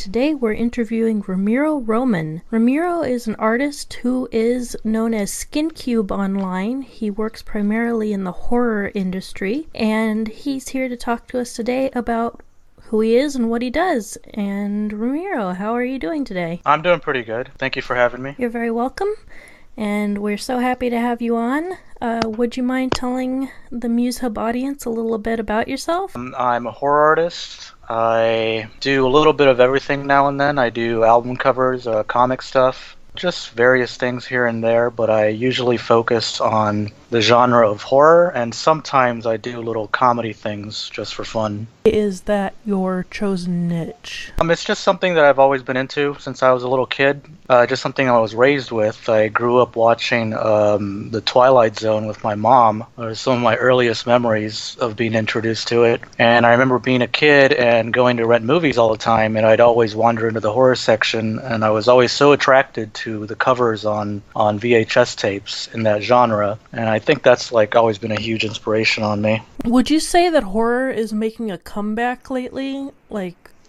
today we're interviewing Ramiro Roman. Ramiro is an artist who is known as Skincube online. He works primarily in the horror industry, and he's here to talk to us today about who he is and what he does. And Ramiro, how are you doing today? I'm doing pretty good. Thank you for having me. You're very welcome, and we're so happy to have you on. Would you mind telling the MuseHub audience a little bit about yourself? I'm a horror artist. I do a little bit of everything now and then. I do album covers, comic stuff, just various things here and there, but I usually focus on the genre of horror, and sometimes I do little comedy things just for fun. Is that your chosen niche? It's just something that I've always been into since I was a little kid. Just something I was raised with. I grew up watching The Twilight Zone with my mom. Those are some of my earliest memories of being introduced to it. And I remember being a kid and going to rent movies all the time, and I'd always wander into the horror section, and I was always so attracted to the covers on VHS tapes in that genre. And I think that's always been a huge inspiration on me. Would you say that horror is making a comeback lately?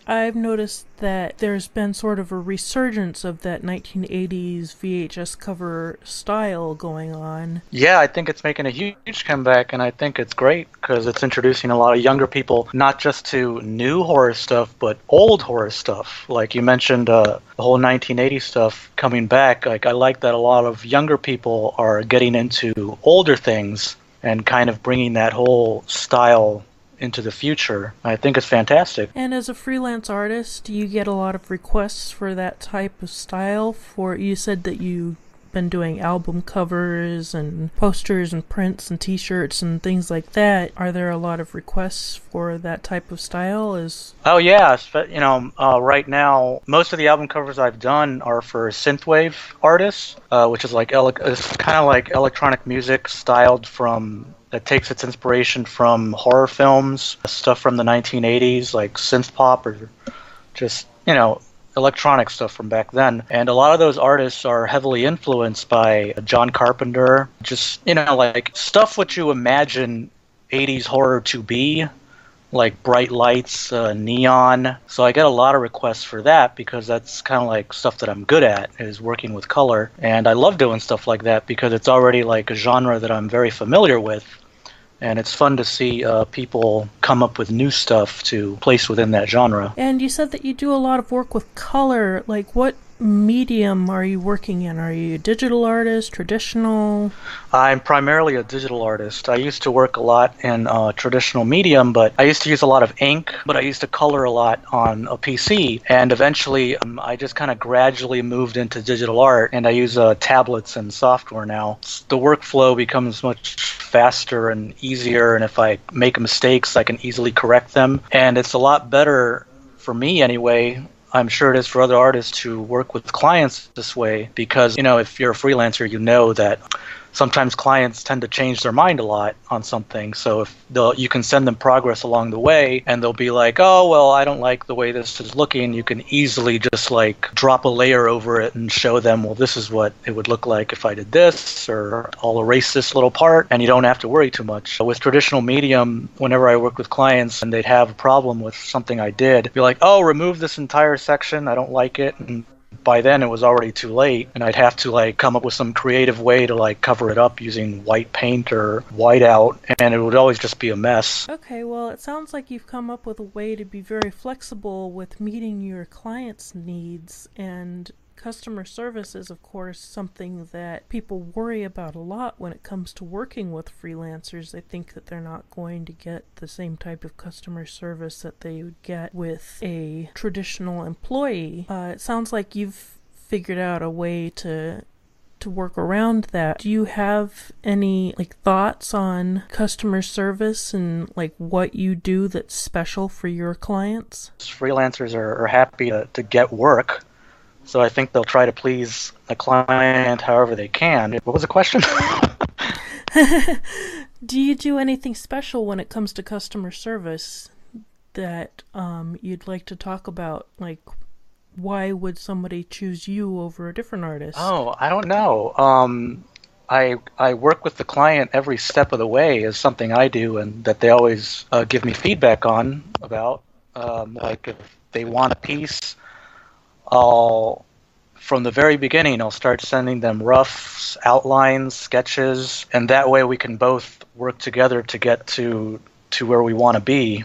I've noticed that there's been sort of a resurgence of that 1980s VHS cover style going on. Yeah, I think it's making a huge comeback, and I think it's great because it's introducing a lot of younger people, not just to new horror stuff, but old horror stuff. Like you mentioned, the whole 1980s stuff coming back. I like that a lot of younger people are getting into older things and kind of bringing that whole style into the future. I think it's fantastic. And as a freelance artist, do you get a lot of requests for that type of style? You said that you've been doing album covers and posters and prints and t-shirts and things like that. Are there a lot of requests for that type of style? Oh yeah, right now most of the album covers I've done are for Synth Wave artists, which is it's kind of like electronic music styled that takes its inspiration from horror films, stuff from the 1980s, like synth pop or just, electronic stuff from back then. And a lot of those artists are heavily influenced by John Carpenter, just, stuff what you imagine 80s horror to be, like bright lights, neon. So I get a lot of requests for that because that's kind of like stuff that I'm good at, is working with color. And I love doing stuff like that because it's already like a genre that I'm very familiar with. And it's fun to see people come up with new stuff to place within that genre. And you said that you do a lot of work with color. What medium are you working in? Are you a digital artist, traditional? I'm primarily a digital artist. I used to work a lot in traditional medium, but I used to use a lot of ink, but I used to color a lot on a PC. And eventually, I just kind of gradually moved into digital art, and I use tablets and software now. The workflow becomes much faster and easier, and if I make mistakes, I can easily correct them. And it's a lot better, for me anyway, I'm sure it is for other artists, to work with clients this way because, if you're a freelancer, you know that sometimes clients tend to change their mind a lot on something. So if you can send them progress along the way and they'll be like, oh, well, I don't like the way this is looking. You can easily just drop a layer over it and show them, well, this is what it would look like if I did this, or I'll erase this little part, and you don't have to worry too much. With traditional medium, whenever I work with clients and they'd have a problem with something I did, be like, oh, remove this entire section. I don't like it. And by then it was already too late, and I'd have to come up with some creative way to cover it up using white paint or whiteout, and it would always just be a mess. Okay, well, it sounds like you've come up with a way to be very flexible with meeting your clients' needs, and customer service is, of course, something that people worry about a lot when it comes to working with freelancers. They think that they're not going to get the same type of customer service that they would get with a traditional employee. It sounds like you've figured out a way to work around that. Do you have any thoughts on customer service and what you do that's special for your clients? Freelancers are happy to get work. So I think they'll try to please the client however they can. What was the question? Do you do anything special when it comes to customer service that you'd like to talk about? Why would somebody choose you over a different artist? Oh, I don't know. I work with the client every step of the way is something I do, and that they always give me feedback on about. If they want a piece, from the very beginning, I'll start sending them roughs, outlines, sketches, and that way we can both work together to get to where we want to be,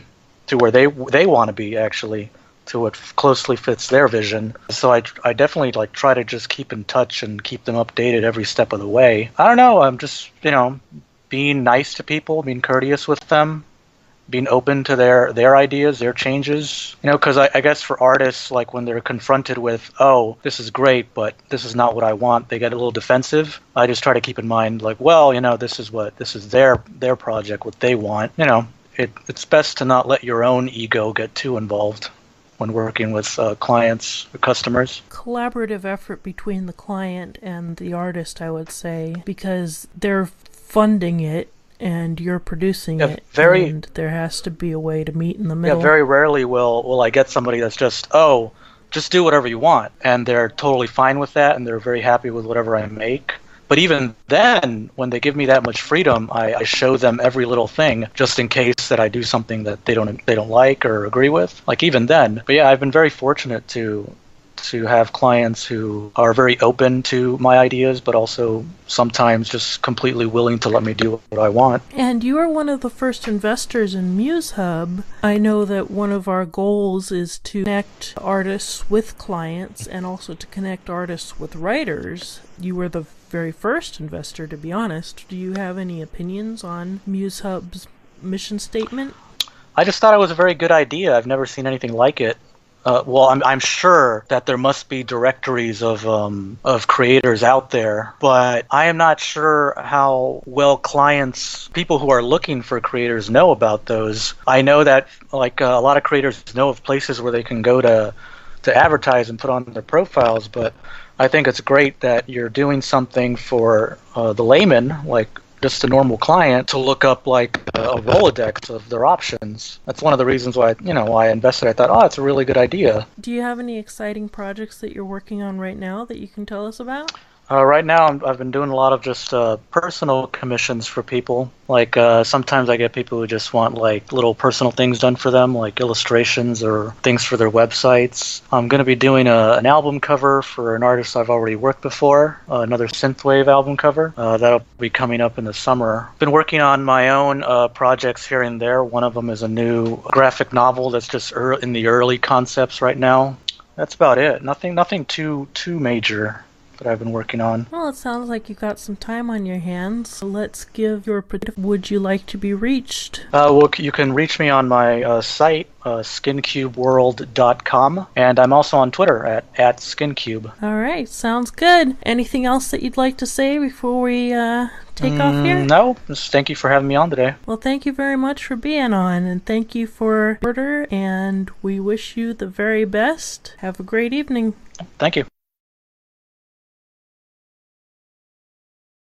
to where they want to be, actually, to what closely fits their vision. So I definitely like try to just keep in touch and keep them updated every step of the way. I don't know, I'm just, being nice to people, being courteous with them, being open to their ideas, their changes. Because I guess for artists, like when they're confronted with, oh, this is great, but this is not what I want, they get a little defensive. I just try to keep in mind, like, well, this is their project, what they want. It's best to not let your own ego get too involved when working with clients or customers. Collaborative effort between the client and the artist, I would say, because they're funding it and you're producing it, and there has to be a way to meet in the middle. Yeah, very rarely will I get somebody that's just do whatever you want, and they're totally fine with that, and they're very happy with whatever I make. But even then, when they give me that much freedom, I show them every little thing, just in case that I do something that they don't like or agree with. Like even then. But yeah, I've been very fortunate to have clients who are very open to my ideas, but also sometimes just completely willing to let me do what I want. And you are one of the first investors in MuseHub. I know that one of our goals is to connect artists with clients and also to connect artists with writers. You were the very first investor, to be honest. Do you have any opinions on MuseHub's mission statement? I just thought it was a very good idea. I've never seen anything like it. Well, I'm sure that there must be directories of creators out there, but I am not sure how well people who are looking for creators know about those. I know that a lot of creators know of places where they can go to advertise and put on their profiles, but I think it's great that you're doing something for the layman, like just a normal client, to look up like a Rolodex of their options. That's one of the reasons why I invested. I thought, it's a really good idea. Do you have any exciting projects that you're working on right now that you can tell us about? Right now, I've been doing a lot of just personal commissions for people. Like sometimes I get people who just want like little personal things done for them, like illustrations or things for their websites. I'm going to be doing an album cover for an artist I've already worked before, another Synth Wave album cover. That'll be coming up in the summer. Been working on my own projects here and there. One of them is a new graphic novel that's just in the early concepts right now. That's about it. Nothing too major that I've been working on. Well, it sounds like you've got some time on your hands. So let's give your would you like to be reached? Well, you can reach me on my site, skincubeworld.com, and I'm also on Twitter at @Skincube. All right, sounds good. Anything else that you'd like to say before we take off here? No, just thank you for having me on today. Well, thank you very much for being on, and thank you for order, and we wish you the very best. Have a great evening. Thank you.